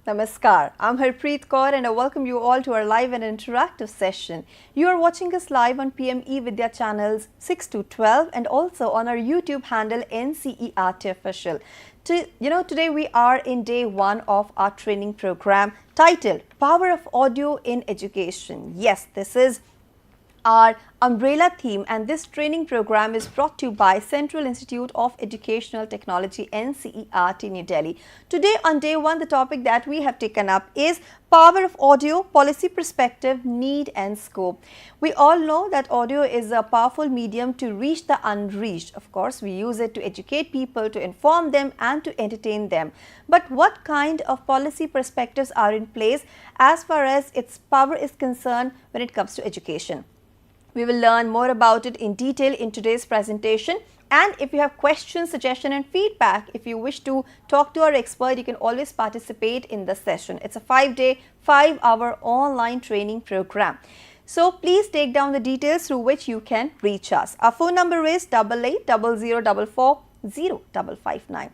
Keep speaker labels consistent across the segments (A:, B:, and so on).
A: Namaskar, I'm Harpreet Kaur and I welcome you all to our live and interactive session. You are watching us live on PME Vidya channels 6 to 12 and also on our YouTube handle NCERT Official. Today we are in day 1 of our training program titled Power of Audio in Education. Yes, this is our umbrella theme, and this training program is brought to you by Central Institute of Educational Technology NCERT New Delhi. Today on day 1, the topic that we have taken up is power of audio, policy perspective, need and scope. We all know that audio is a powerful medium to reach the unreached. Of course, we use it to educate people, to inform them and to entertain them. But what kind of policy perspectives are in place as far as its power is concerned when it comes to education? We will learn more about it in detail in today's presentation. And if you have questions, suggestions and feedback, if you wish to talk to our expert, you can always participate in the session. It's a 5-day, 5-hour online training program. So please take down the details through which you can reach us. Our phone number is 8800440559.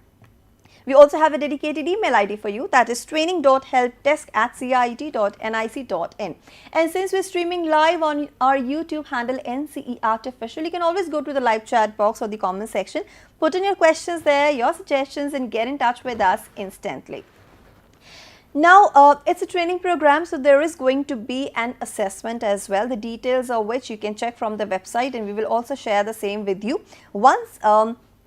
A: We also have a dedicated email ID for you, that is training.helpdesk@cert.nic.in. And since we're streaming live on our YouTube handle NCERT Official, you can always go to the live chat box or the comment section, put in your questions there, your suggestions, and get in touch with us instantly. Now, it's a training program, so there is going to be an assessment as well, the details of which you can check from the website, and we will also share the same with you once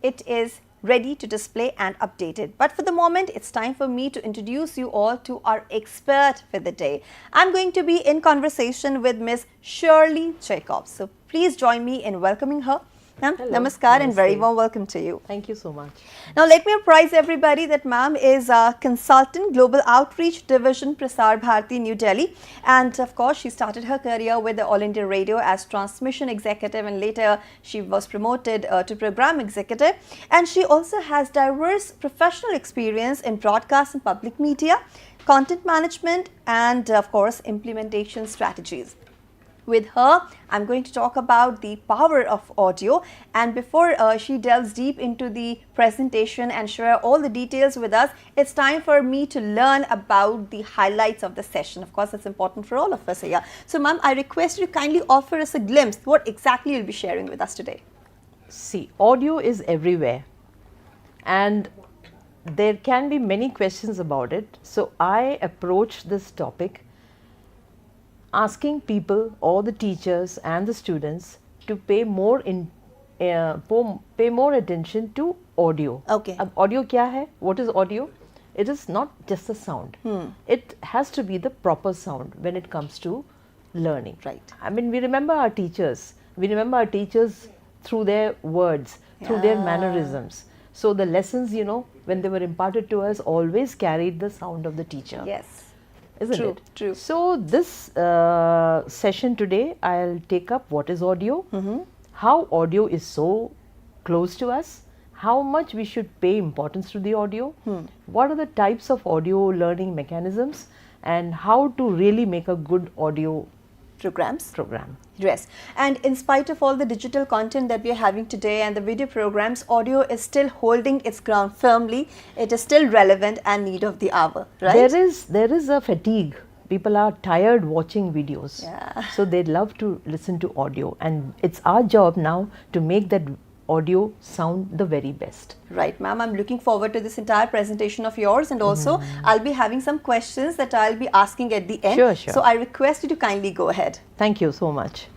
A: it is ready to display and updated. But for the moment, it's time for me to introduce you all to our expert for the day. I'm going to be in conversation with Ms. Shirley Jacob. So please join me in welcoming her. Ma'am, namaskar and very warm welcome to you.
B: Thank you so much.
A: Now let me apprise everybody that ma'am is a consultant, Global Outreach Division, Prasar, Bharati, New Delhi. And of course, she started her career with the All India Radio as transmission executive, and later she was promoted to program executive. And she also has diverse professional experience in broadcast and public media, content management, and of course, implementation strategies. With her, I'm going to talk about the power of audio, and before she delves deep into the presentation and share all the details with us, it's time for me to learn about the highlights of the session. Of course, it's important for all of us here. So ma'am, I request you to kindly offer us a glimpse what exactly you'll be sharing with us today.
B: See, audio is everywhere and there can be many questions about it. So I approach this topic asking people, all the teachers and the students, to pay more attention to audio.
A: Okay.
B: Audio kya hai? What is audio? It is not just a sound. It has to be the proper sound when it comes to learning.
A: Right.
B: I mean, we remember our teachers. We remember our teachers through their words, through their mannerisms. So the lessons, when they were imparted to us, always carried the sound of the teacher.
A: Yes.
B: Isn't
A: True,
B: it?
A: true.
B: So this session today, I'll take up what is audio, how audio is so close to us, how much we should pay importance to the audio, what are the types of audio learning mechanisms, and how to really make a good audio program.
A: Yes, and in spite of all the digital content that we are having today and the video programs, audio is still holding its ground firmly. It is still relevant and need of the hour, right?
B: There is a fatigue. People are tired watching videos.
A: Yeah.
B: So they love to listen to audio, and it's our job now to make that audio sound the very best.
A: Right, ma'am. I'm looking forward to this entire presentation of yours, and also I'll be having some questions that I'll be asking at the end.
B: Sure.
A: So I request you to kindly go ahead.
B: Thank you so much.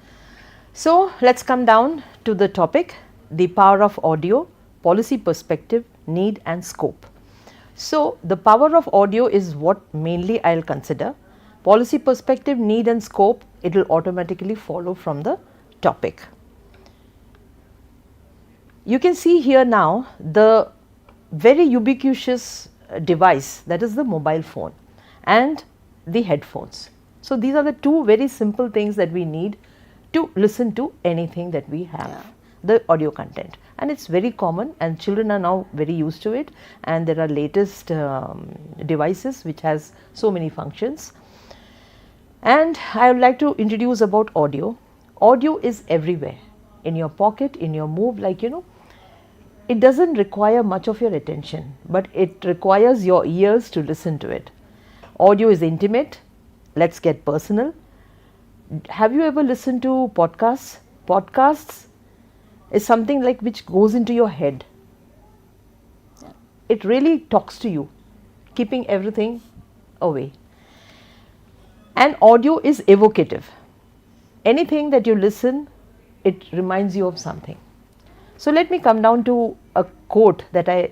B: So let's come down to the topic, the power of audio, policy perspective, need and scope. So the power of audio is what mainly I'll consider. Policy perspective, need and scope, it will automatically follow from the topic. You can see here now the very ubiquitous device, that is the mobile phone and the headphones. So these are the two very simple things that we need to listen to anything that we have, the audio content. And it's very common, and children are now very used to it, and there are latest devices which has so many functions. And I would like to introduce about audio. Audio is everywhere, in your pocket, in your move, it doesn't require much of your attention, but it requires your ears to listen to it. Audio is intimate. Let's get personal. Have you ever listened to podcasts? Podcasts is something like which goes into your head. It really talks to you, keeping everything away. And audio is evocative. Anything that you listen, it reminds you of something. So let me come down to a quote that I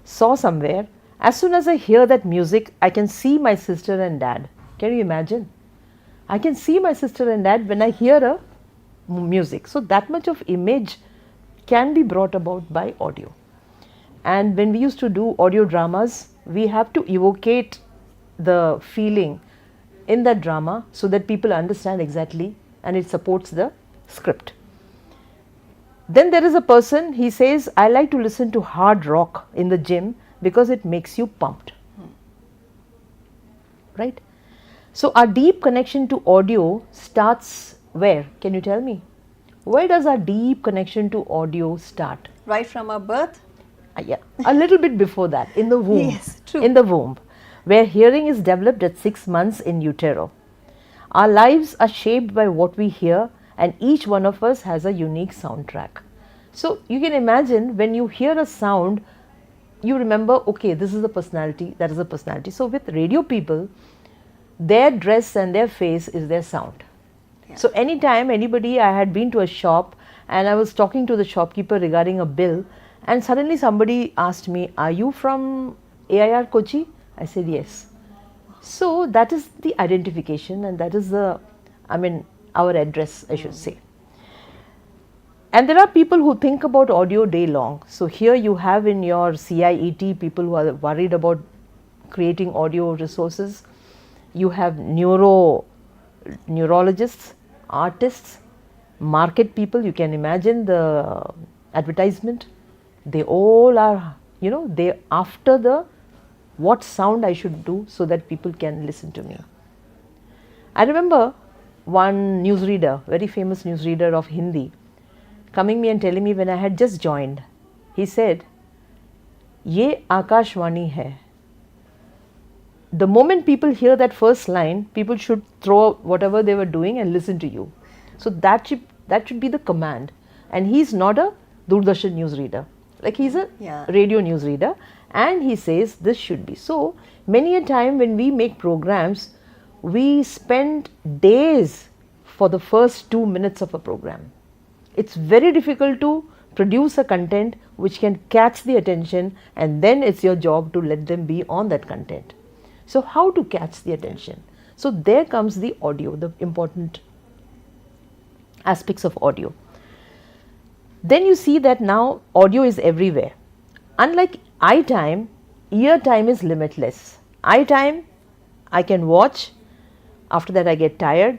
B: saw somewhere. As soon as I hear that music, I can see my sister and dad. Can you imagine? I can see my sister and dad when I hear a music. So that much of image can be brought about by audio. And when we used to do audio dramas, we have to evocate the feeling in that drama so that people understand exactly and it supports the script. Then there is a person, he says, I like to listen to hard rock in the gym because it makes you pumped. Right? So our deep connection to audio starts where? Can you tell me? Where does our deep connection to audio start?
A: Right from our birth?
B: Yeah, a little bit before that, in the womb.
A: Yes, true.
B: In the womb, where hearing is developed at 6 months in utero. Our lives are shaped by what we hear, and each one of us has a unique soundtrack. So you can imagine when you hear a sound, you remember, okay, this is the personality, that is the personality. So with radio people, their dress and their face is their sound.
A: Yeah.
B: So anytime anybody, I had been to a shop and I was talking to the shopkeeper regarding a bill, and suddenly somebody asked me, are you from AIR Kochi? I said yes. So that is the identification, and that is our address, I should say. And there are people who think about audio day long. So here you have in your CIET people who are worried about creating audio resources. You have neurologists, artists, market people. You can imagine the advertisement. They all are, they after what sound I should do so that people can listen to me. I remember one newsreader, very famous newsreader of Hindi, coming me and telling me when I had just joined, he said, "Ye Akashvani hai." The moment people hear that first line, people should throw out whatever they were doing and listen to you. So that should be the command. And he's not a Doordarshan newsreader. Like he's a radio newsreader, and he says this should be. So many a time when we make programs, we spend days for the first 2 minutes of a program. It's very difficult to produce a content which can catch the attention, and then it's your job to let them be on that content. So how to catch the attention? So there comes the audio, the important aspects of audio. Then you see that now audio is everywhere. Unlike eye time, ear time is limitless. Eye time, I can watch, after that I get tired,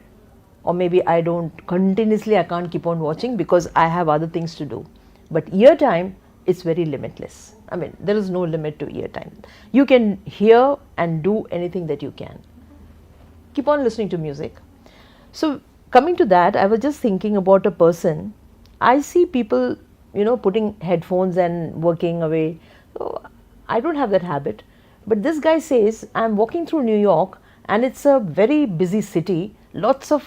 B: or maybe I can't keep on watching because I have other things to do. But ear time is very limitless. There is no limit to ear time. You can hear and do anything that you can. Keep on listening to music. So coming to that, I was just thinking about a person. I see people, putting headphones and working away. So I don't have that habit. But this guy says, I'm walking through New York and it's a very busy city. Lots of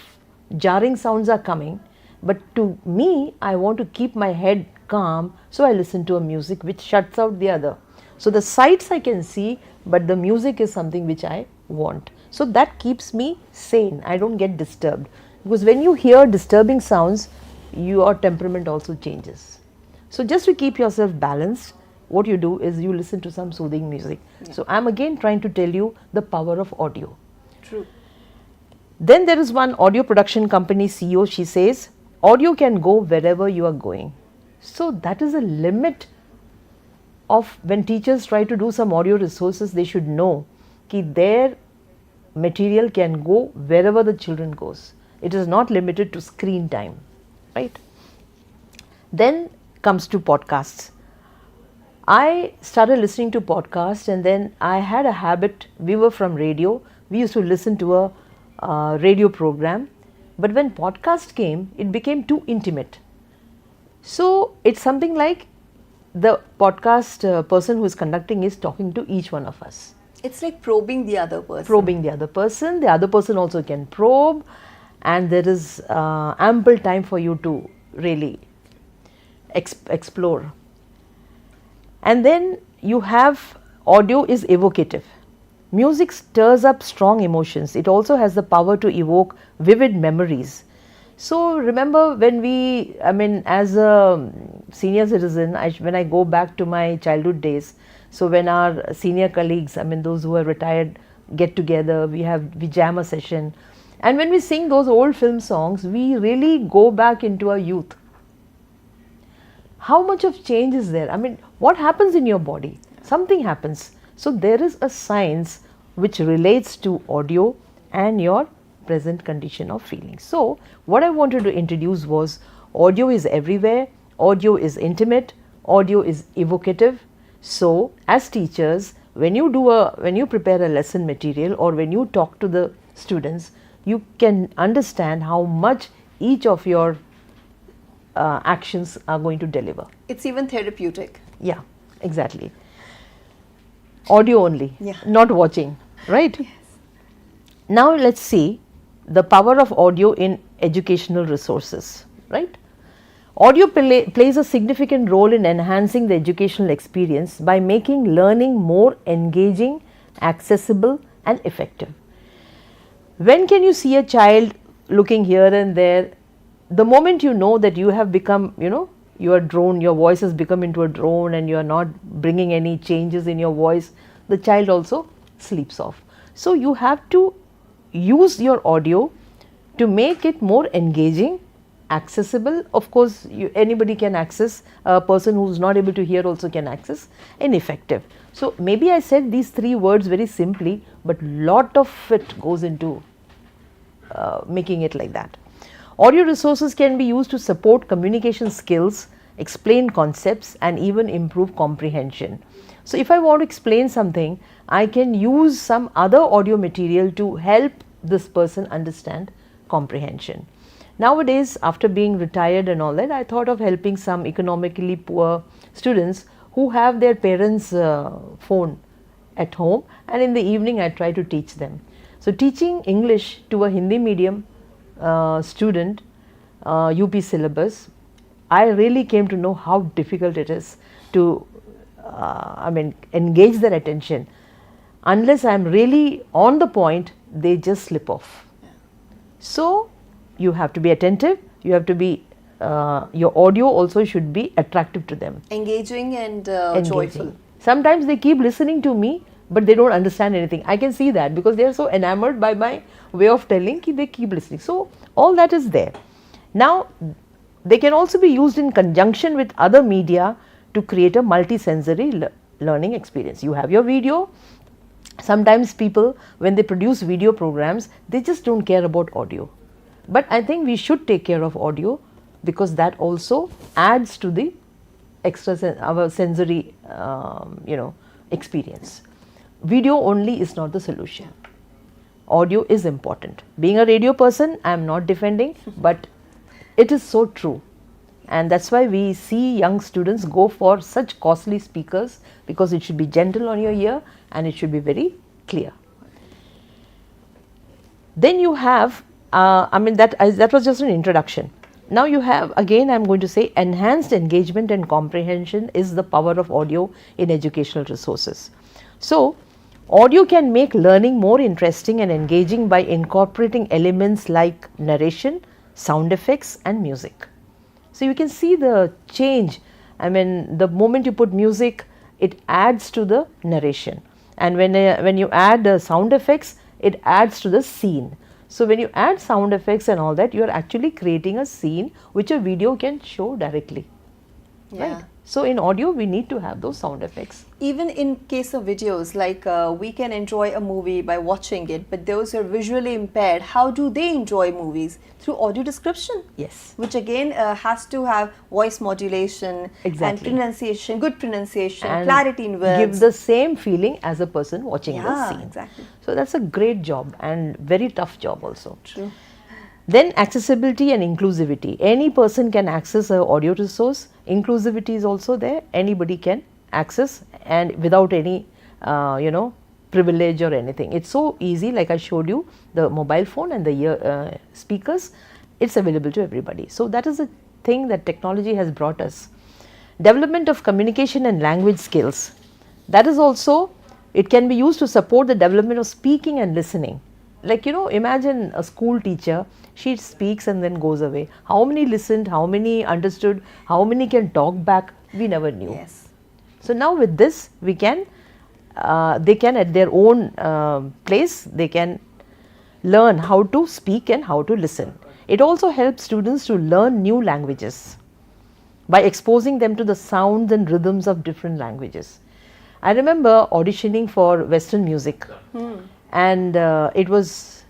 B: jarring sounds are coming. But to me, I want to keep my head calm. So I listen to a music which shuts out the other. So the sights I can see, but the music is something which I want. So that keeps me sane. I don't get disturbed. Because when you hear disturbing sounds, your temperament also changes. So just to keep yourself balanced, what you do is you listen to some soothing music. Yeah. So I'm again trying to tell you the power of audio.
A: True.
B: Then there is one audio production company CEO, she says, audio can go wherever you are going. So that is a limit of when teachers try to do some audio resources, they should know that their material can go wherever the children goes. It is not limited to screen time. Right? Then comes to podcasts. I started listening to podcasts, and then I had a habit. We were from radio. We used to listen to a radio program. But when podcast came, it became too intimate. So it's something like the podcast person who is conducting is talking to each one of us.
A: It's like probing the other person.
B: Probing the other person. The other person also can probe, and there is ample time for you to really explore. And then you have audio is evocative. Music stirs up strong emotions. It also has the power to evoke vivid memories. So remember when as a senior citizen, when I go back to my childhood days, so when our senior colleagues, those who are retired, get together, we jam a session. And when we sing those old film songs, we really go back into our youth. How much of change is there? What happens in your body? Something happens. So there is a science which relates to audio and your present condition of feeling. So what I wanted to introduce was audio is everywhere, audio is intimate, audio is evocative. So as teachers, when you prepare a lesson material or when you talk to the students, you can understand how much each of your actions are going to deliver.
A: It's even therapeutic.
B: Yeah, exactly. Audio only, not watching, right?
A: Yes.
B: Now let's see the power of audio in educational resources, right? Audio plays a significant role in enhancing the educational experience by making learning more engaging, accessible and effective. When can you see a child looking here and there? The moment you know that you have become, you are drone, your voice has become into a drone and you are not bringing any changes in your voice, the child also sleeps off. So you have to use your audio to make it more engaging, accessible. Of course, anybody can access, a person who is not able to hear also can access, and effective. So maybe I said these three words very simply, but lot of it goes into making it like that. Audio resources can be used to support communication skills, explain concepts and even improve comprehension. So if I want to explain something, I can use some other audio material to help this person understand comprehension. Nowadays, after being retired and all that, I thought of helping some economically poor students who have their parents' phone at home, and in the evening I try to teach them. So teaching English to a Hindi medium student, UP syllabus, I really came to know how difficult it is to engage their attention. Unless I am really on the point, they just slip off. So you have to be attentive, you have to be, your audio also should be attractive to them.
A: Engaging and joyful.
B: Sometimes they keep listening to me, but they don't understand anything. I can see that because they are so enamored by my way of telling, they keep listening. So all that is there. Now they can also be used in conjunction with other media to create a multi-sensory learning experience. You have your video. Sometimes people, when they produce video programs, they just don't care about audio. But I think we should take care of audio because that also adds to the our sensory experience. Video only is not the solution. Audio is important. Being a radio person, I am not defending, but it is so true. And that's why we see young students go for such costly speakers, because it should be gentle on your ear and it should be very clear. Then you have, that was just an introduction. Now you have, again I am going to say, enhanced engagement and comprehension is the power of audio in educational resources. So audio can make learning more interesting and engaging by incorporating elements like narration, sound effects and music. So you can see the change. The moment you put music, it adds to the narration, and when you add sound effects, it adds to the scene. So when you add sound effects and all that, you are actually creating a scene which a video can show directly.
A: Yeah.
B: Right? So in audio, we need to have those sound effects.
A: Even in case of videos, like we can enjoy a movie by watching it, but those who are visually impaired, how do they enjoy movies? Through audio description.
B: Yes.
A: Which again has to have voice modulation and pronunciation, good pronunciation, and clarity in words.
B: Give the same feeling as a person watching the scene.
A: Exactly.
B: So that's a great job and very tough job also.
A: True.
B: Then accessibility and inclusivity. Any person can access an audio resource. Inclusivity is also there. Anybody can access and without any, privilege or anything. It's so easy, like I showed you, the mobile phone and the ear speakers, it's available to everybody. So that is a thing that technology has brought us. Development of communication and language skills. That is also, it can be used to support the development of speaking and listening. Like, imagine a school teacher, she speaks and then goes away. How many listened, how many understood, how many can talk back, we never knew.
A: Yes.
B: So now with this, we can, they can at their own place, they can learn how to speak and how to listen. It also helps students to learn new languages by exposing them to the sounds and rhythms of different languages. I remember auditioning for Western music, and it was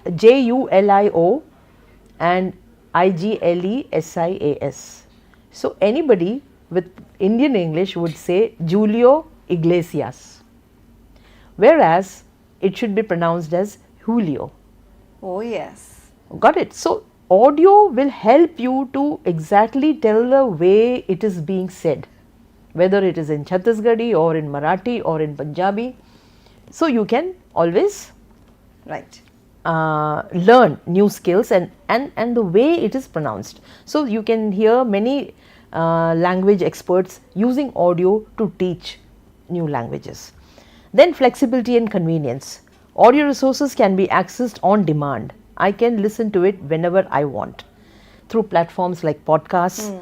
B: JULIO and IGLESIAS. So anybody with Indian English would say Julio Iglesias, whereas it should be pronounced as Julio.
A: Oh yes.
B: Got it? So audio will help you to exactly tell the way it is being said, whether it is in Chhattisgarhi or in Marathi or in Punjabi. So you can always
A: Right.
B: learn new skills and the way it is pronounced. So you can hear many language experts using audio to teach new languages. Then flexibility and convenience. Audio resources can be accessed on demand. I can listen to it whenever I want through platforms like podcasts.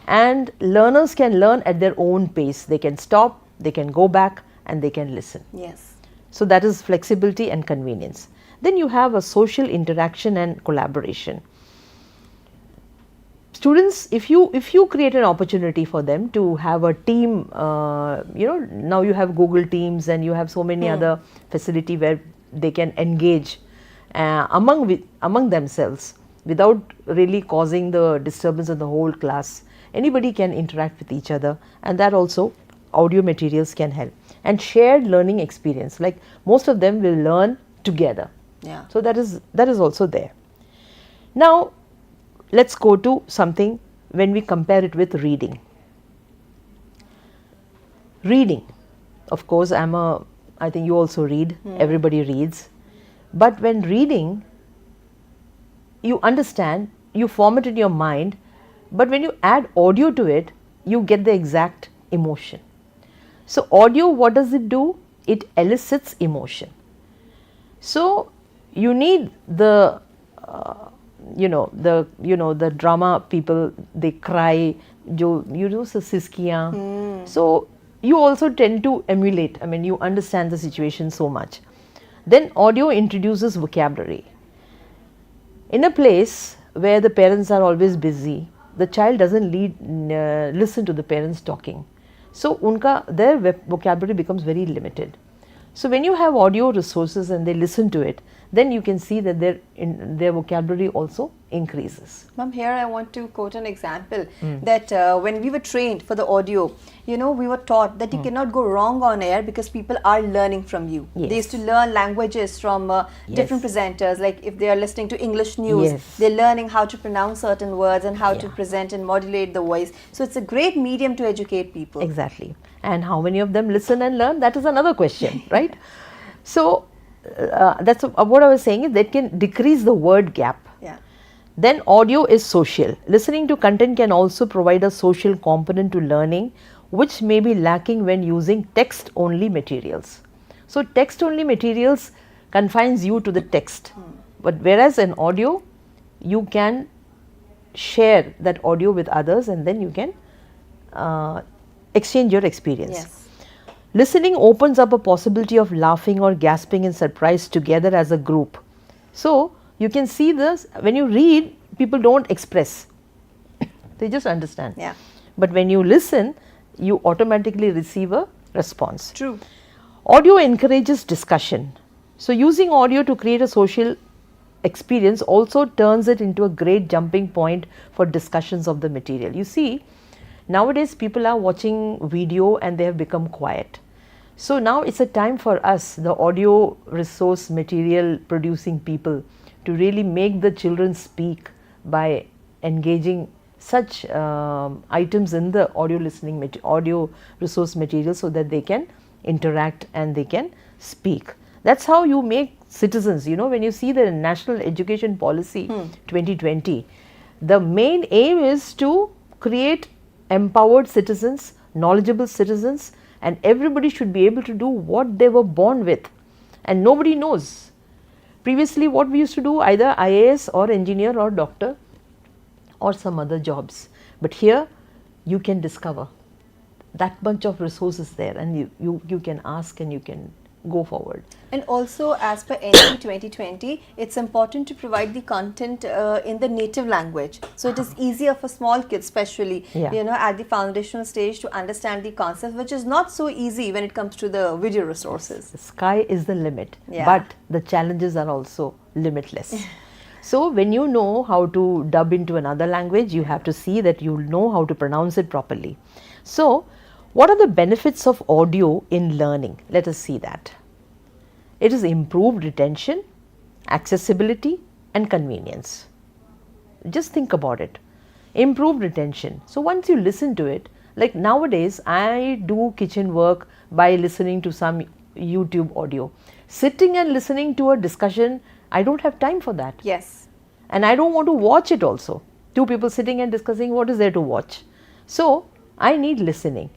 B: And learners can learn at their own pace. They can stop, they can go back, and they can listen.
A: Yes.
B: So that is flexibility and convenience. Then you have a social interaction and collaboration. Students, if you create an opportunity for them to have a team, now you have Google Teams and you have so many other facility where they can engage among themselves without really causing the disturbance of the whole class. Anybody can interact with each other, and that also audio materials can help. And shared learning experience, like most of them will learn together.
A: Yeah.
B: So that is also there. Now let's go to something when we compare it with reading. Reading, of course, I think you also read, everybody reads. But when reading, you understand, you form it in your mind, but when you add audio to it, you get the exact emotion. So audio, what does it do? It elicits emotion. So you need the the drama people, they cry, siskiyan. So you also tend to emulate. I mean, you understand the situation so much. Then audio introduces vocabulary. In a place where the parents are always busy, the child doesn't listen to the parents talking. So their vocabulary becomes very limited. So when you have audio resources and they listen to it, then you can see that their vocabulary also increases.
A: Ma'am, here I want to quote an example that when we were trained for the audio, we were taught that you cannot go wrong on air because people are learning from you.
B: Yes.
A: They used to learn languages from different presenters. Like if they are listening to English news,
B: Yes.
A: they're learning how to pronounce certain words and how to
B: Yeah.
A: present and modulate the voice. So it's a great medium to educate people.
B: Exactly. And how many of them listen and learn? That is another question, right? So that's what I was saying is that can decrease the word gap.
A: Yeah.
B: Then audio is social. Listening to content can also provide a social component to learning, which may be lacking when using text-only materials. So text-only materials confines you to the text, but whereas in audio, you can share that audio with others and then you can exchange your experience.
A: Yes.
B: Listening opens up a possibility of laughing or gasping in surprise together as a group. So you can see this, when you read, people don't express, they just understand.
A: Yeah.
B: But when you listen, you automatically receive a response.
A: True.
B: Audio encourages discussion. So using audio to create a social experience also turns it into a great jumping point for discussions of the material. You see, nowadays people are watching video and they have become quiet. So now it's a time for us, the audio resource material producing people, to really make the children speak by engaging such items in the audio resource material so that they can interact and they can speak. That's how you make citizens. You know, when you see the National Education Policy 2020, the main aim is to create empowered citizens, knowledgeable citizens, and everybody should be able to do what they were born with, and nobody knows. Previously what we used to do, either IAS or engineer or doctor or some other jobs, but here you can discover that bunch of resources there, and you can ask and you can go forward.
A: And also, as per NC 2020, it's important to provide the content in the native language. So it is easier for small kids, especially, you know, at the foundational stage, to understand the concept, which is not so easy when it comes to the video resources.
B: The sky is the limit, but the challenges are also limitless. So when you know how to dub into another language, you have to see that you know how to pronounce it properly. So what are the benefits of audio in learning? Let us see that. It is improved retention, accessibility and convenience. Just think about it. Improved retention. So once you listen to it, like nowadays I do kitchen work by listening to some YouTube audio. Sitting and listening to a discussion, I don't have time for that.
A: Yes.
B: And I don't want to watch it also. Two people sitting and discussing, what is there to watch? So I need listening.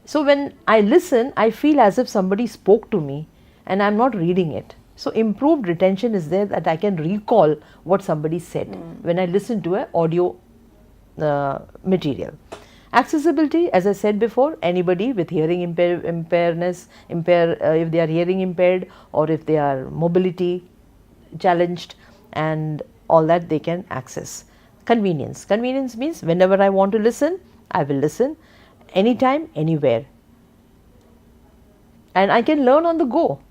B: So when I listen, I feel as if somebody spoke to me and I'm not reading it. So improved retention is there, that I can recall what somebody said when I listen to an audio material. Accessibility, as I said before, anybody with hearing if they are hearing impaired or if they are mobility challenged and all that, they can access. Convenience. Convenience means whenever I want to listen, I will listen. Anytime, anywhere, and I can learn on the go.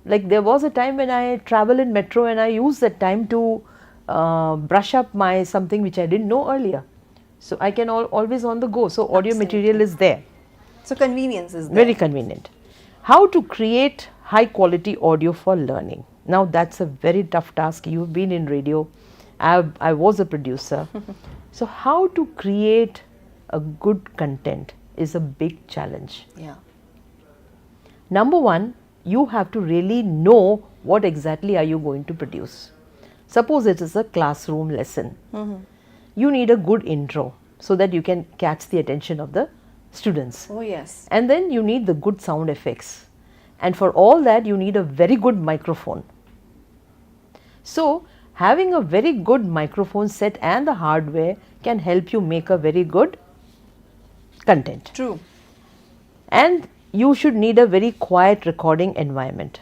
B: Like there was a time when I travel in metro and I use that time to brush up my something which I didn't know earlier. So I can always on the go. So audio material is there.
A: So convenience is there.
B: Very convenient. How to create high quality audio for learning? Now that's a very tough task. You've been in radio. I was a producer. So how to create a good content is a big challenge.
A: Yeah.
B: Number one, you have to really know what exactly are you going to produce. Suppose it is a classroom lesson. You need a good intro so that you can catch the attention of the students.
A: Oh yes.
B: And then you need the good sound effects. And for all that you need a very good microphone. So having a very good microphone set and the hardware can help you make a very good content.
A: True.
B: And you should need a very quiet recording environment.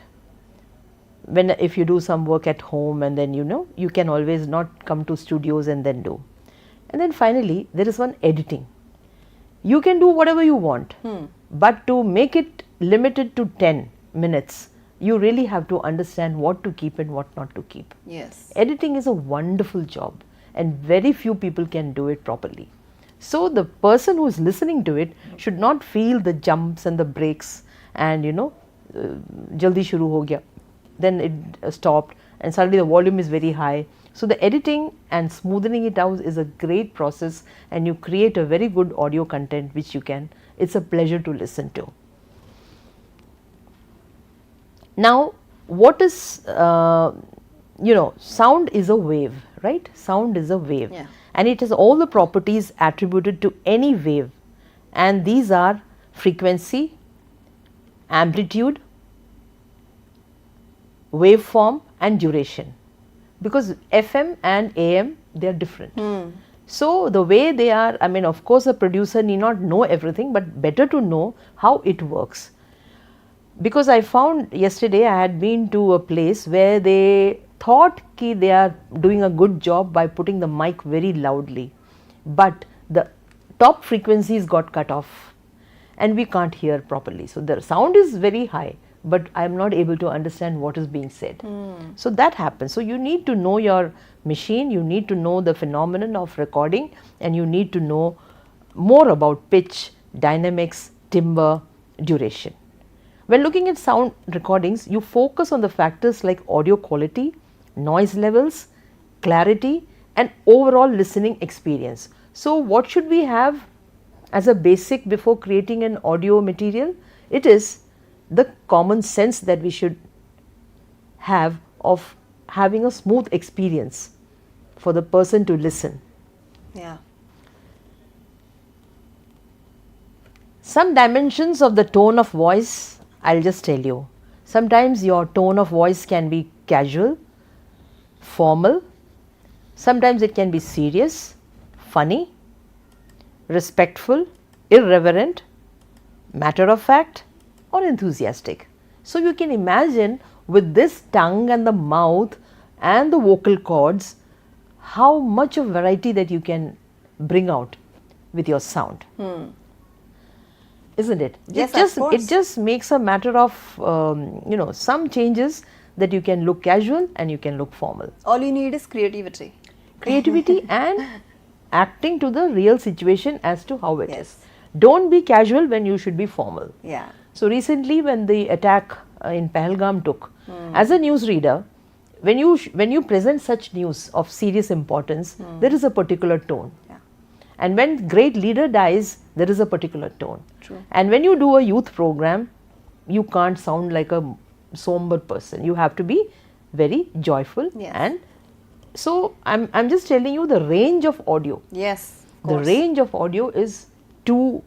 B: If you do some work at home, and then you can always not come to studios and then do. And then finally there is one editing. You can do whatever you want, but to make it limited to 10 minutes, you really have to understand what to keep and what not to keep.
A: Yes.
B: Editing is a wonderful job and very few people can do it properly. So the person who is listening to it should not feel the jumps and the breaks and jaldi shuru ho gaya, then it stopped and suddenly the volume is very high. So the editing and smoothing it out is a great process, and you create a very good audio content which it's a pleasure to listen to. Now what is, sound is a wave, right? Sound is a wave.
A: Yeah.
B: And it has all the properties attributed to any wave, and these are frequency, amplitude, waveform and duration, because FM and AM, they are different. So the way they are, of course a producer need not know everything, but better to know how it works. Because I found yesterday, I had been to a place where they thought they are doing a good job by putting the mic very loudly, but the top frequencies got cut off and we can't hear properly. So the sound is very high, but I am not able to understand what is being said. So that happens. So you need to know your machine, you need to know the phenomenon of recording, and you need to know more about pitch, dynamics, timbre, duration. When looking at sound recordings, you focus on the factors like audio quality, noise levels, clarity and overall listening experience. So what should we have as a basic before creating an audio material? It is the common sense that we should have of having a smooth experience for the person to listen.
A: Yeah.
B: Some dimensions of the tone of voice, I'll just tell you. Sometimes your tone of voice can be casual, formal. Sometimes it can be serious, funny, respectful, irreverent, matter of fact, or enthusiastic. So you can imagine with this tongue and the mouth and the vocal cords, how much of variety that you can bring out with your sound. Isn't it?
A: Yes,
B: It
A: of course.
B: just makes a matter of some changes that you can look casual and you can look formal.
A: All you need is creativity.
B: Creativity and acting to the real situation as to how it
A: Yes.
B: is. Don't be casual when you should be formal.
A: Yeah.
B: So recently when the attack in Pahalgam took, as a newsreader, when you present such news of serious importance, there is a particular tone.
A: Yeah.
B: And when great leader dies, there is a particular tone.
A: True.
B: And when you do a youth program, you can't sound like a somber person. You have to be very joyful.
A: Yes.
B: And so I'm just telling you the range of audio.
A: Yes. Of
B: The
A: course.
B: range of audio is too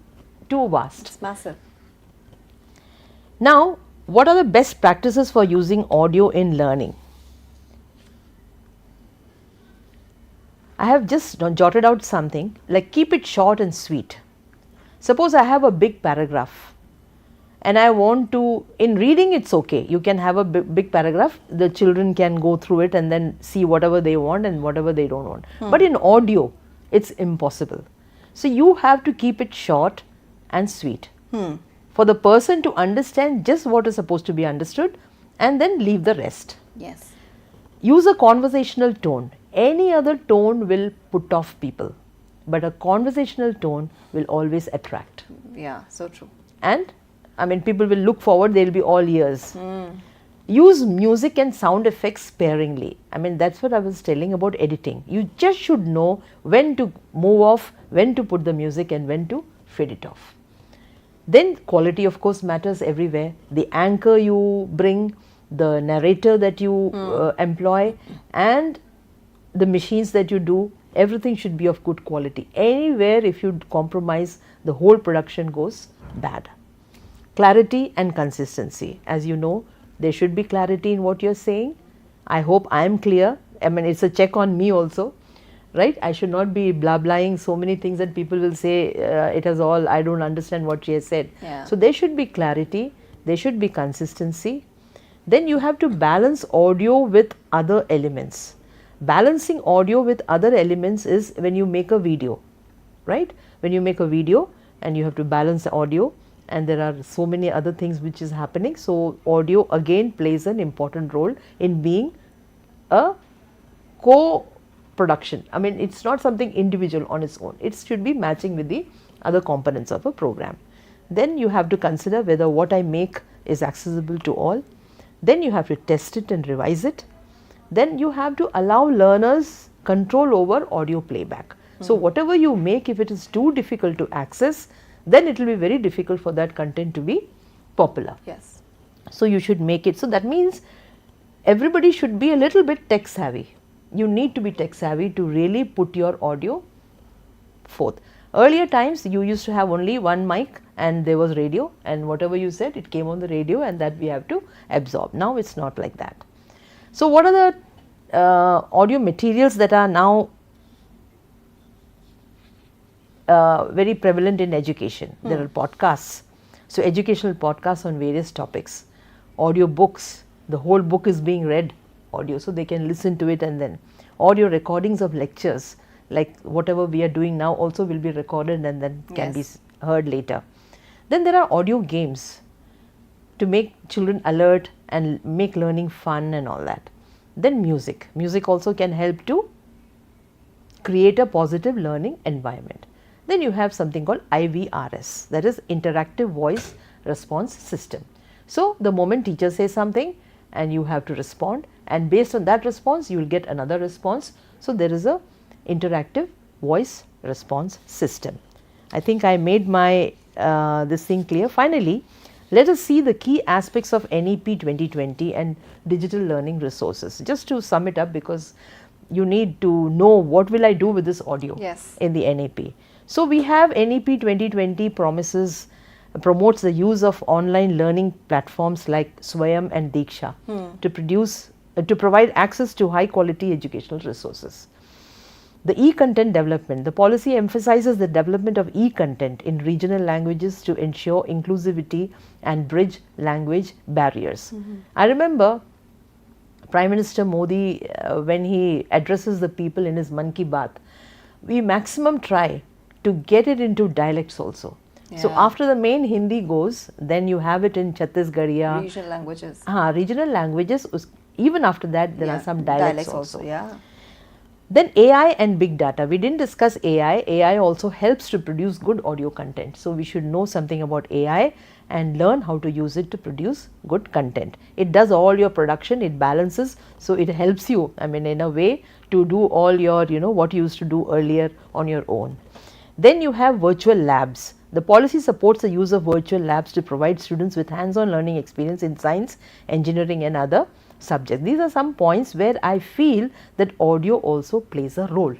B: vast.
A: It's massive.
B: Now, what are the best practices for using audio in learning? I have just jotted out something like keep it short and sweet. Suppose I have a big paragraph and I want to, in reading it's okay, you can have a big paragraph, the children can go through it and then see whatever they want and whatever they don't want. But in audio, it's impossible. So you have to keep it short and sweet for the person to understand just what is supposed to be understood and then leave the rest.
A: Yes.
B: Use a conversational tone. Any other tone will put off people, but a conversational tone will always attract.
A: Yeah, so true.
B: And I mean, people will look forward, they will be all ears. Use music and sound effects sparingly. I mean, that's what I was telling about editing. You just should know when to move off, when to put the music and when to fade it off. Then quality of course matters everywhere. The anchor you bring, the narrator that you employ, and the machines that you do, everything should be of good quality. Anywhere if you compromise, the whole production goes bad. Clarity and consistency. As you know, there should be clarity in what you're saying. I hope I am clear. I mean, it's a check on me also, right? I should not be blah-blahing so many things that people will say, it is all, I don't understand what she has said.
A: Yeah.
B: So there should be clarity, there should be consistency. Then you have to balance audio with other elements. Balancing audio with other elements is when you make a video, right? When you make a video and you have to balance the audio, and there are so many other things which is happening. So audio again plays an important role in being a co-production. I mean, it's not something individual on its own. It should be matching with the other components of a program. Then you have to consider whether what I make is accessible to all. Then you have to test it and revise it. Then you have to allow learners control over audio playback. So whatever you make, if it is too difficult to access, then it will be very difficult for that content to be popular.
A: Yes.
B: So you should make it. So that means everybody should be a little bit tech savvy. You need to be tech savvy to really put your audio forth. Earlier times you used to have only one mic and there was radio, and whatever you said it came on the radio and that we have to absorb. Now it's not like that. So what are the audio materials that are now very prevalent in education? There are podcasts. So educational podcasts on various topics. Audio books, the whole book is being read audio, so they can listen to it, and then audio recordings of lectures, like whatever we are doing now also will be recorded and then can
A: Yes.
B: be heard later. Then there are audio games to make children alert and make learning fun and all that. Then music. Music also can help to create a positive learning environment. Then you have something called IVRS, that is Interactive Voice Response System. So the moment teacher says something and you have to respond, and based on that response you will get another response. So there is a interactive voice response system. I think I made my this thing clear. Finally, Let us see the key aspects of NEP 2020 and digital learning resources. Just to sum it up, because you need to know what will I do with this audio in the NEP. So we have NEP 2020 promotes the use of online learning platforms like Swayam and Diksha to provide access to high quality educational resources. The e-content development. The policy emphasizes the development of e-content in regional languages to ensure inclusivity and bridge language barriers. I remember Prime Minister Modi, when he addresses the people in his Mann Ki Baat, we maximum try to get it into dialects also. So after the main Hindi goes, then you have it in Chhattisgarhiya.
A: Regional languages.
B: Regional languages. Even after that, there are some dialects also.
A: Yeah.
B: Then AI and big data. We didn't discuss AI. AI also helps to produce good audio content. So we should know something about AI and learn how to use it to produce good content. It does all your production, it balances, so it helps you, I mean, in a way, to do all your, what you used to do earlier on your own. Then you have virtual labs. The policy supports the use of virtual labs to provide students with hands-on learning experience in science, engineering and other subjects. These are some points where I feel that audio also plays a role.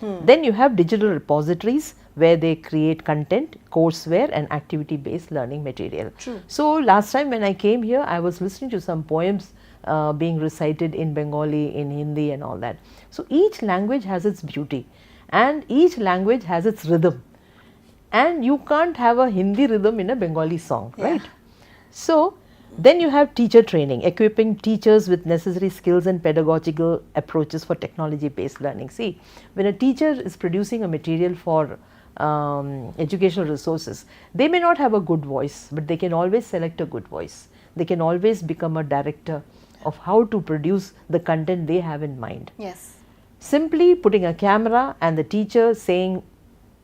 B: Then you have digital repositories where they create content, courseware and activity-based learning material.
A: True.
B: So last time when I came here, I was listening to some poems being recited in Bengali, in Hindi and all that. So each language has its beauty and each language has its rhythm. And you can't have a Hindi rhythm in a Bengali song, right? So then you have teacher training, equipping teachers with necessary skills and pedagogical approaches for technology-based learning. See, when a teacher is producing a material for educational resources, they may not have a good voice, but they can always select a good voice. They can always become a director of how to produce the content they have in mind.
A: Yes.
B: Simply putting a camera and the teacher saying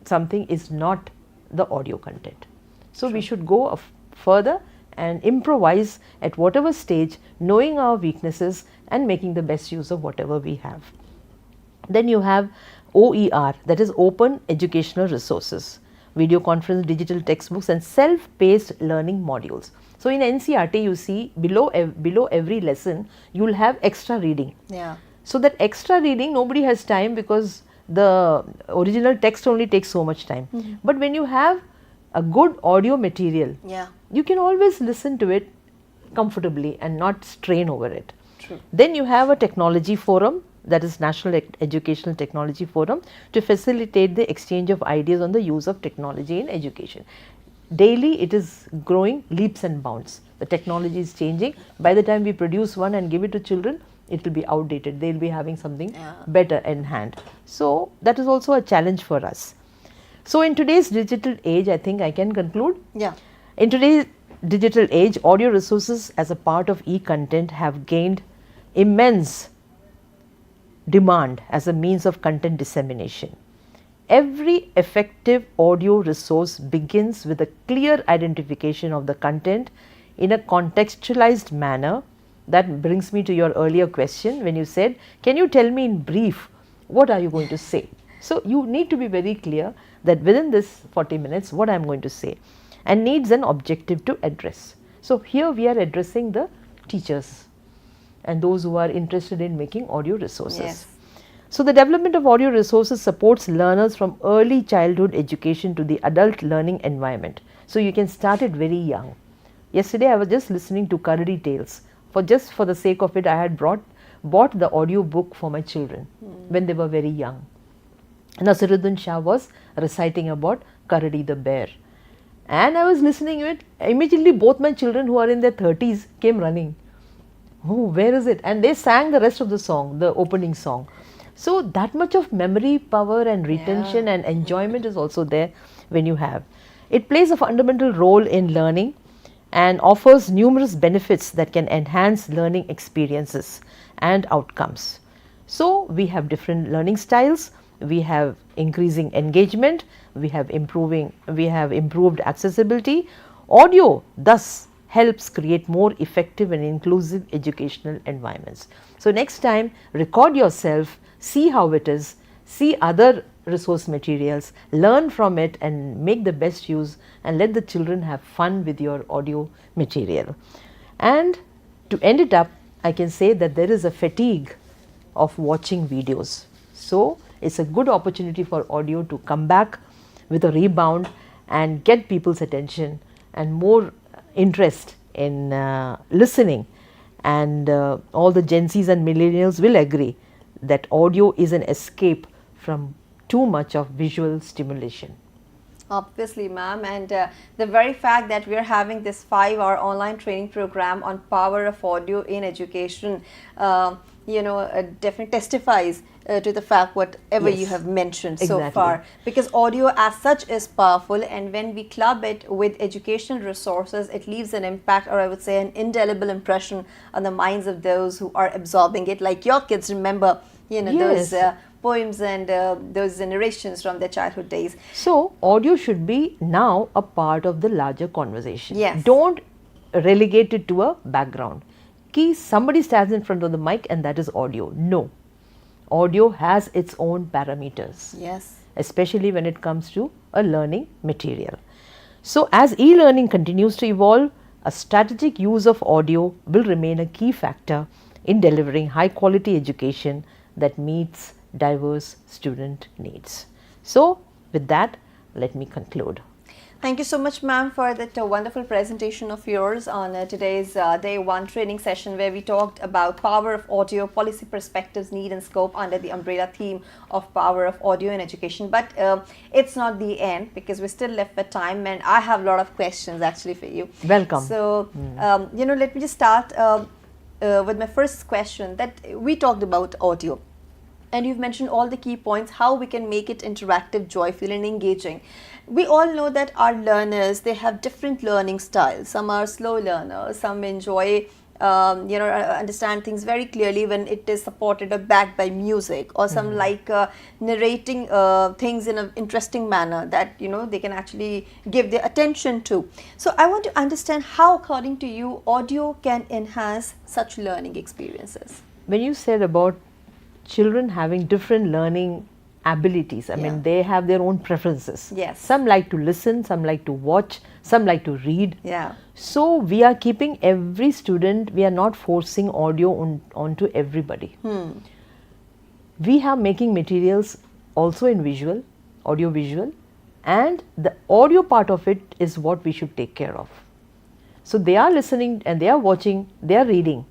B: something is not the audio content. So we should go further and improvise at whatever stage, knowing our weaknesses and making the best use of whatever we have. Then you have OER, that is Open Educational Resources, video conference, digital textbooks and self-paced learning modules. So in NCERT you see below every lesson you will have extra reading.
A: Yeah.
B: So that extra reading, nobody has time because the original text only takes so much time. But when you have a good audio material, you can always listen to it comfortably and not strain over it.
A: True.
B: Then you have a technology forum, that is National Educational Technology Forum, to facilitate the exchange of ideas on the use of technology in education. Daily it is growing leaps and bounds. The technology is changing. By the time we produce one and give it to children, it will be outdated. They will be having something better in hand. So that is also a challenge for us. So in today's digital age, I think I can conclude.
A: Yeah.
B: In today's digital age, audio resources as a part of e-content have gained immense demand as a means of content dissemination. Every effective audio resource begins with a clear identification of the content in a contextualized manner. That brings me to your earlier question when you said, can you tell me in brief, what are you going to say? So you need to be very clear that within this 40 minutes, what I am going to say, and needs an objective to address. So here we are addressing the teachers and those who are interested in making audio resources.
A: Yes.
B: So the development of audio resources supports learners from early childhood education to the adult learning environment. So you can start it very young. Yesterday I was just listening to Karadi Tales. For the sake of it, I had bought the audio book for my children when they were very young. Nasiruddin Shah was reciting about Karadi the bear. And I was listening to it. Immediately both my children who are in their 30s came running. Oh, where is it? And they sang the rest of the song, the opening song. So that much of memory power and retention and enjoyment is also there when you have. It plays a fundamental role in learning and offers numerous benefits that can enhance learning experiences and outcomes. So we have different learning styles, we have increasing engagement, we have improved accessibility. Audio thus helps create more effective and inclusive educational environments. So next time, record yourself, see how it is, see other resource materials, learn from it and make the best use, and let the children have fun with your audio material. And to end it up, I can say that there is a fatigue of watching videos. So it's a good opportunity for audio to come back with a rebound and get people's attention and more interest in listening. And all the Gen Zs and millennials will agree that audio is an escape from too much of visual stimulation.
A: Obviously, ma'am, and the very fact that we are having this 5-hour online training program on power of audio in education, definitely testifies to the fact whatever you have mentioned so far, because audio as such is powerful, and when we club it with educational resources, it leaves an impact, or I would say an indelible impression on the minds of those who are absorbing it, like your kids remember those poems and those narrations from their childhood days.
B: So audio should be now a part of the larger conversation.
A: Yes.
B: Don't relegate it to a background. Somebody stands in front of the mic and that is audio. No. Audio has its own parameters.
A: Yes.
B: Especially when it comes to a learning material. So as e-learning continues to evolve, a strategic use of audio will remain a key factor in delivering high quality education that meets diverse student needs. So with that, let me conclude.
A: Thank you so much, ma'am, for that wonderful presentation of yours on today's day 1 training session, where we talked about power of audio, policy perspectives, need and scope under the umbrella theme of power of audio in education. But it's not the end, because we're still left with time, and I have a lot of questions actually for you.
B: Welcome.
A: So, let me just start with my first question. That we talked about audio, and you've mentioned all the key points, how we can make it interactive, joyful and engaging. We all know that our learners, they have different learning styles. Some are slow learners, some enjoy, understand things very clearly when it is supported or backed by music, or some like narrating things in an interesting manner that, they can actually give their attention to. So I want to understand how, according to you, audio can enhance such learning experiences.
B: When you said about children having different learning abilities, I mean, they have their own preferences.
A: Yes.
B: Some like to listen, some like to watch, some like to read.
A: Yeah.
B: So we are keeping every student, we are not forcing audio onto everybody. We are making materials also in visual, audio visual, and the audio part of it is what we should take care of. So they are listening and they are watching, they are reading.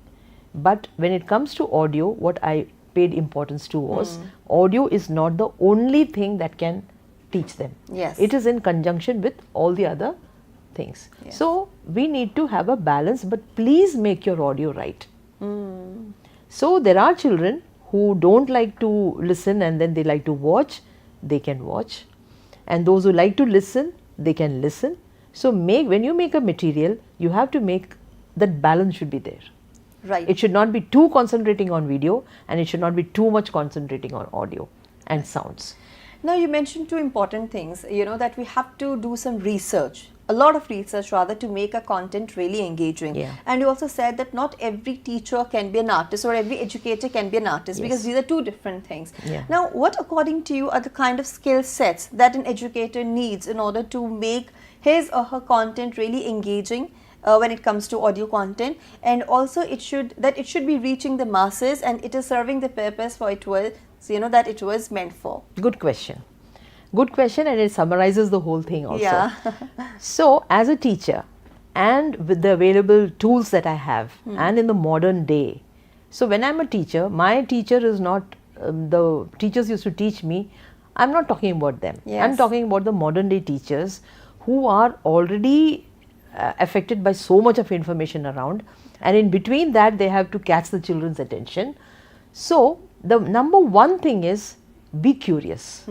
B: But when it comes to audio, what I paid importance to was audio is not the only thing that can teach them.
A: Yes.
B: It is in conjunction with all the other things.
A: Yes.
B: So we need to have a balance, but please make your audio right. So there are children who don't like to listen and then they like to watch, they can watch. And those who like to listen, they can listen. So when you make a material, you have to make that balance should be there.
A: Right.
B: It should not be too concentrating on video, and it should not be too much concentrating on audio and sounds.
A: Now you mentioned two important things, that we have to do some research, a lot of research rather, to make a content really engaging.
B: Yeah.
A: And you also said that not every teacher can be an artist, or every educator can be an artist, because these are two different things.
B: Yeah.
A: Now, what according to you are the kind of skill sets that an educator needs in order to make his or her content really engaging when it comes to audio content, and also it should be reaching the masses and it is serving the purpose for it was, that it was meant for?
B: Good question. Good question, and it summarizes the whole thing also.
A: Yeah.
B: So as a teacher, and with the available tools that I have, and in the modern day, so when I'm a teacher, my teacher is not, the teachers used to teach me, I'm not talking about them.
A: Yes.
B: I'm talking about the modern day teachers who are already affected by so much of information around, and in between that they have to catch the children's attention. So the number one thing is be curious.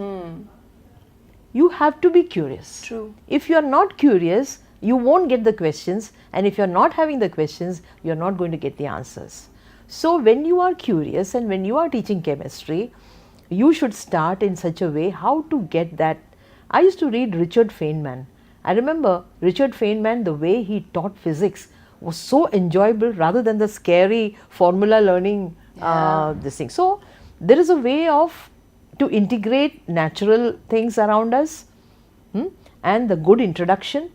B: You have to be curious.
A: True.
B: If you are not curious, you won't get the questions, and if you are not having the questions, you are not going to get the answers. So when you are curious and when you are teaching chemistry, you should start in such a way how to get that. I used to read Richard Feynman. I remember Richard Feynman, the way he taught physics was so enjoyable rather than the scary formula learning this thing. So there is a way of to integrate natural things around us, and the good introduction,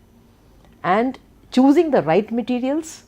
B: and choosing the right materials,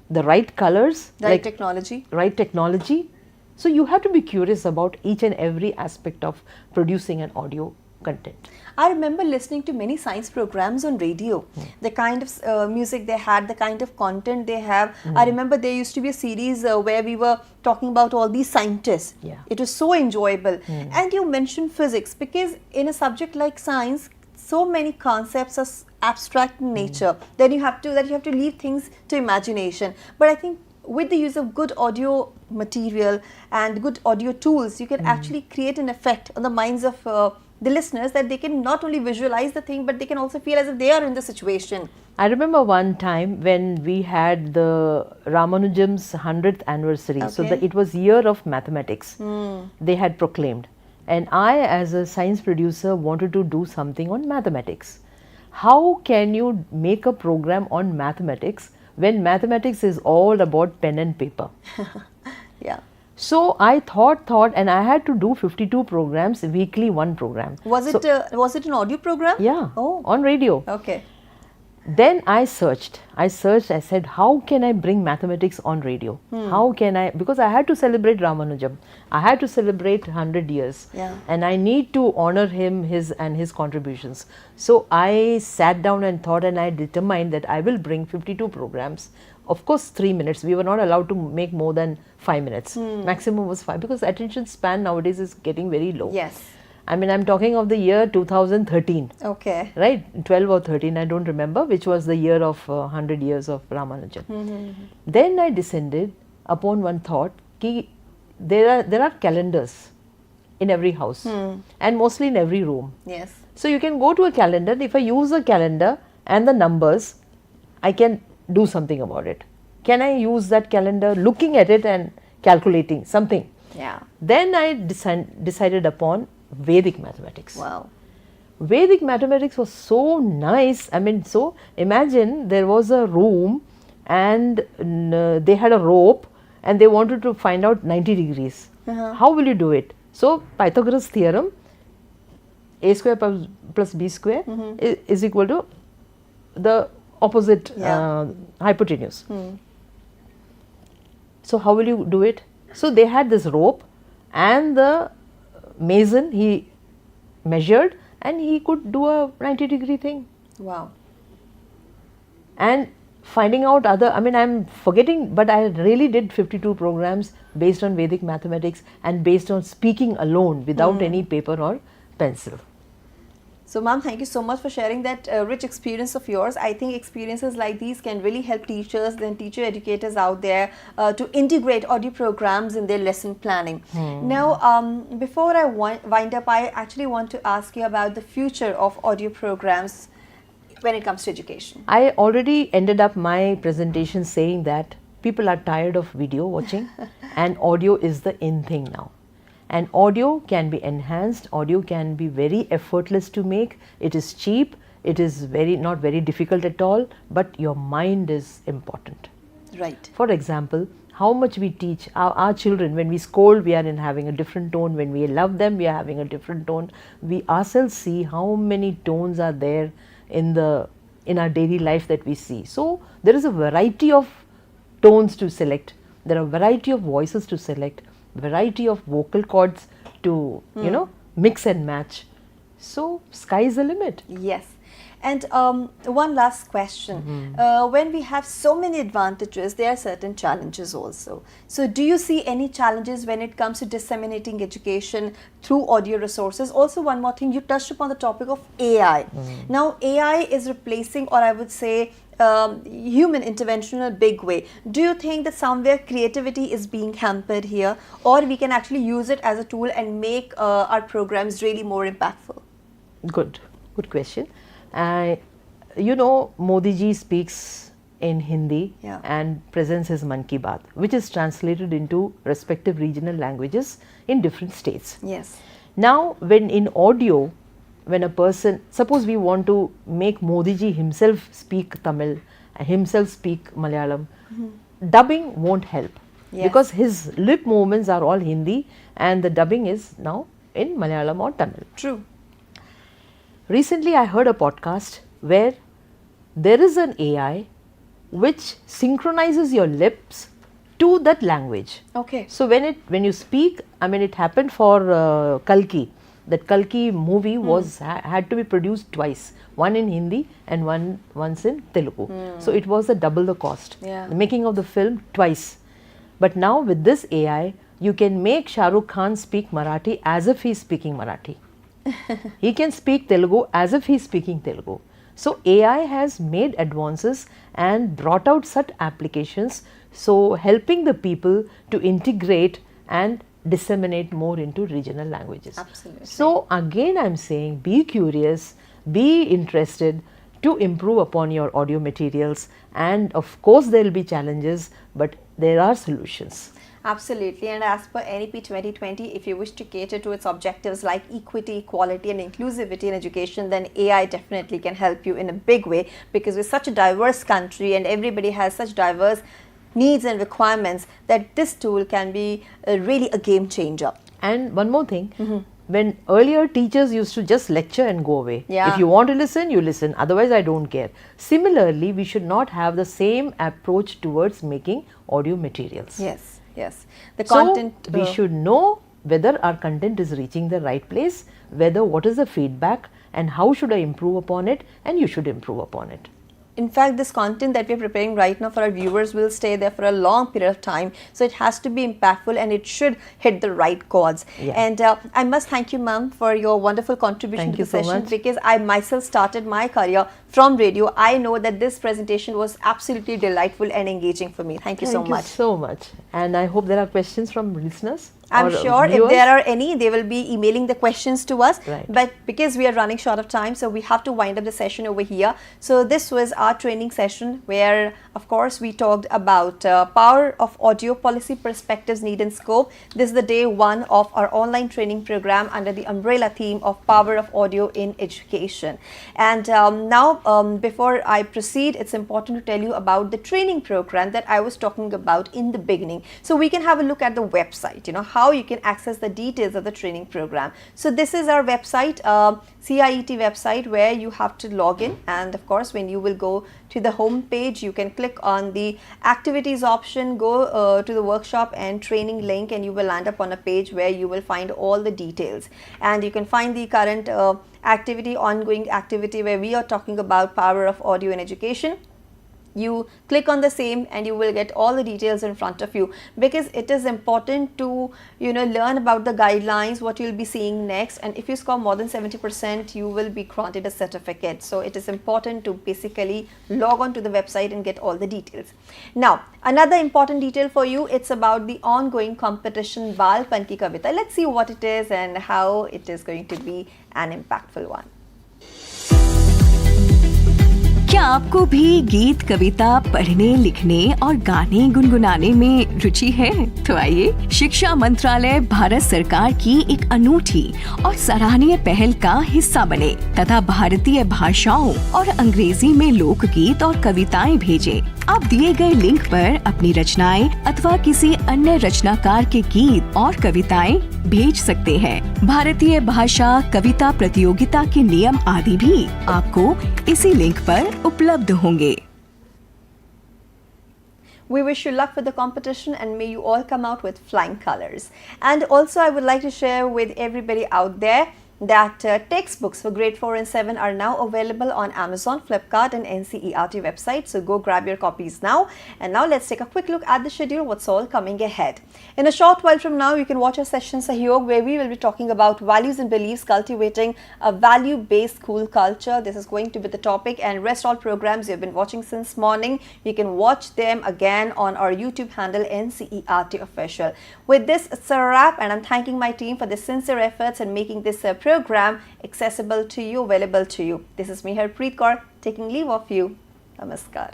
B: the right colors,
A: Right technology.
B: right technology. So you have to be curious about each and every aspect of producing an audio content.
A: I remember listening to many science programs on radio. The kind of music they had, the kind of content they have. I remember there used to be a series where we were talking about all these scientists.
B: Yeah.
A: It was so enjoyable. And you mentioned physics, because in a subject like science, so many concepts are abstract in nature. Then you have to leave things to imagination. But I think with the use of good audio material and good audio tools, you can actually create an effect on the minds of the listeners, that they can not only visualize the thing, but they can also feel as if they are in the situation.
B: I remember one time when we had the Ramanujam's 100th anniversary. So it was year of mathematics. They had proclaimed. And I, as a science producer, wanted to do something on mathematics. How can you make a program on mathematics when mathematics is all about pen and paper?
A: Yeah.
B: So I thought, and I had to do 52 programs, weekly one program.
A: Was it an audio program?
B: Yeah.
A: Oh.
B: On radio.
A: Okay.
B: Then I searched, I said, how can I bring mathematics on radio? How can I, because I had to celebrate Ramanujam. I had to celebrate 100 years.
A: Yeah.
B: And I need to honor him, his contributions. So I sat down and thought, and I determined that I will bring 52 programs. Of course, 3 minutes. We were not allowed to make more than 5 minutes. Maximum was 5, because attention span nowadays is getting very low.
A: Yes.
B: I mean, I'm talking of the year 2013.
A: Okay.
B: Right, 12 or 13, I don't remember, which was the year of 100 years of Ramanujan. Then I descended upon one thought, ki there are calendars in every house and mostly in every room.
A: Yes.
B: So you can go to a calendar. If I use a calendar and the numbers, I can do something about it. Can I use that calendar, looking at it and calculating something?
A: Yeah.
B: Then I decided upon Vedic mathematics.
A: Wow.
B: Vedic mathematics was so nice. I mean, so imagine there was a room and they had a rope and they wanted to find out 90 degrees. How will you do it? So Pythagoras theorem, a square plus b square is equal to the opposite hypotenuse. So how will you do it? So they had this rope, and the mason, he measured and he could do a 90-degree thing.
A: Wow.
B: And finding out other, I mean, I'm forgetting, but I really did 52 programs based on Vedic mathematics and based on speaking alone without any paper or pencil.
A: So, ma'am, thank you so much for sharing that rich experience of yours. I think experiences like these can really help teachers and teacher educators out there to integrate audio programs in their lesson planning. Now, before I wind up, I actually want to ask you about the future of audio programs when it comes to education.
B: I already ended up my presentation saying that people are tired of video watching and audio is the in thing now. And audio can be enhanced, audio can be very effortless to make, it is cheap, it is not very difficult at all, but your mind is important.
A: Right.
B: For example, how much we teach our children, when we scold, we are having a different tone, when we love them, we are having a different tone. We ourselves see how many tones are there in our daily life that we see. So there is a variety of tones to select, there are a variety of voices to select, variety of vocal cords to mix and match. So sky is the limit.
A: Yes. And one last question. When we have so many advantages, there are certain challenges also. So do you see any challenges when it comes to disseminating education through audio resources? Also, one more thing, you touched upon the topic of AI. Now, AI is replacing, or I would say, human intervention in a big way. Do you think that somewhere creativity is being hampered here, or we can actually use it as a tool and make our programs really more impactful?
B: Good question. Modi ji speaks in Hindi and presents his Mann Ki Baat, which is translated into respective regional languages in different states.
A: Yes.
B: Now, when in audio, when a person, suppose we want to make Modi ji himself speak Tamil, himself speak Malayalam, dubbing won't help because his lip movements are all Hindi and the dubbing is now in Malayalam or Tamil.
A: True.
B: Recently, I heard a podcast where there is an AI which synchronizes your lips to that language.
A: Okay.
B: So when you speak, I mean, it happened for Kalki. That Kalki movie had to be produced twice, one in Hindi and once in Telugu. So it was double the cost.
A: Yeah.
B: The making of the film twice. But now with this AI, you can make Shah Rukh Khan speak Marathi as if he is speaking Marathi. He can speak Telugu as if he is speaking Telugu. So AI has made advances and brought out such applications, so helping the people to integrate and disseminate more into regional languages.
A: Absolutely.
B: So again I am saying, be curious, be interested to improve upon your audio materials, and of course there will be challenges, but there are solutions.
A: Absolutely, and as per NEP 2020, if you wish to cater to its objectives like equity, equality and inclusivity in education, then AI definitely can help you in a big way, because we're such a diverse country and everybody has such diverse needs and requirements that this tool can be really a game changer.
B: And one more thing, when earlier teachers used to just lecture and go away.
A: Yeah.
B: If you want to listen, you listen, otherwise I don't care. Similarly, we should not have the same approach towards making audio materials.
A: Yes. Yes, the content.
B: So we should know whether our content is reaching the right place, whether what is the feedback and how should I improve upon it, and you should improve upon it.
A: In fact, this content that we're preparing right now for our viewers will stay there for a long period of time. So it has to be impactful and it should hit the right chords.
B: Yeah.
A: And I must thank you, ma'am, for your wonderful contribution
B: Thank
A: to
B: you
A: the
B: so
A: session,
B: much.
A: because I myself started my career from radio. I know that this presentation was absolutely delightful and engaging for me. Thank you so much.
B: Thank you so much. And I hope there are questions from listeners.
A: I'm
B: or
A: sure if
B: viewers.
A: there are any, they will be emailing the questions to us.
B: Right.
A: But because we are running short of time, so we have to wind up the session over here. So this was our training session where, of course, we talked about power of audio, policy perspectives, need and scope. This is the day one of our online training program under the umbrella theme of power of audio in education. And now, before I proceed, it's important to tell you about the training program that I was talking about in the beginning. So we can have a look at the website, you know, how you can access the details of the training program. So this is our website, CIET website, where you have to log in, and of course when you will go to the home page, you can click on the activities option, go to the workshop and training link, and you will land up on a page where you will find all the details, and you can find the current activity, ongoing activity, where we are talking about power of audio in education. You click on the same and you will get all the details in front of you, because it is important to, you know, learn about the guidelines, what you'll be seeing next, and if you score more than 70%, you will be granted a certificate. So it is important to basically log on to the website and get all the details. Now, another important detail for you, it's about the ongoing competition Balpan Ki Kavita. Let's see what it is and how it is going to be an impactful one.
C: क्या आपको भी गीत, कविता पढ़ने, लिखने और गाने गुनगुनाने में रुचि है? तो आइए, शिक्षा मंत्रालय भारत सरकार की एक अनूठी और सराहनीय पहल का हिस्सा बने तथा भारतीय भाषाओं और अंग्रेजी में लोकगीत और कविताएं भेजें। आप दिए गए लिंक पर अपनी रचनाएं अथवा किसी अन्य रचनाकार के गीत और कविताएं भेज सकते हैं। भारतीय भाषा कविता प्रतियोगिता के नियम आदि भी आपको इसी लिंक पर उपलब्ध होंगे।
A: We wish you luck for the competition and may you all come out with flying colors. And also I would like to share with everybody out there that textbooks for grade 4 and 7 are now available on Amazon, Flipkart and NCERT website. So go grab your copies now. And now let's take a quick look at the schedule, what's all coming ahead. In a short while from now, you can watch our session Sahyog, where we will be talking about values and beliefs, cultivating a value-based school culture. This is going to be the topic, and rest all programs you've been watching since morning, you can watch them again on our YouTube handle NCERT official. With this, it's a wrap, and I'm thanking my team for their sincere efforts in making this program accessible to you, available to you. This is me, Harpreet Kaur, taking leave of you. Namaskar.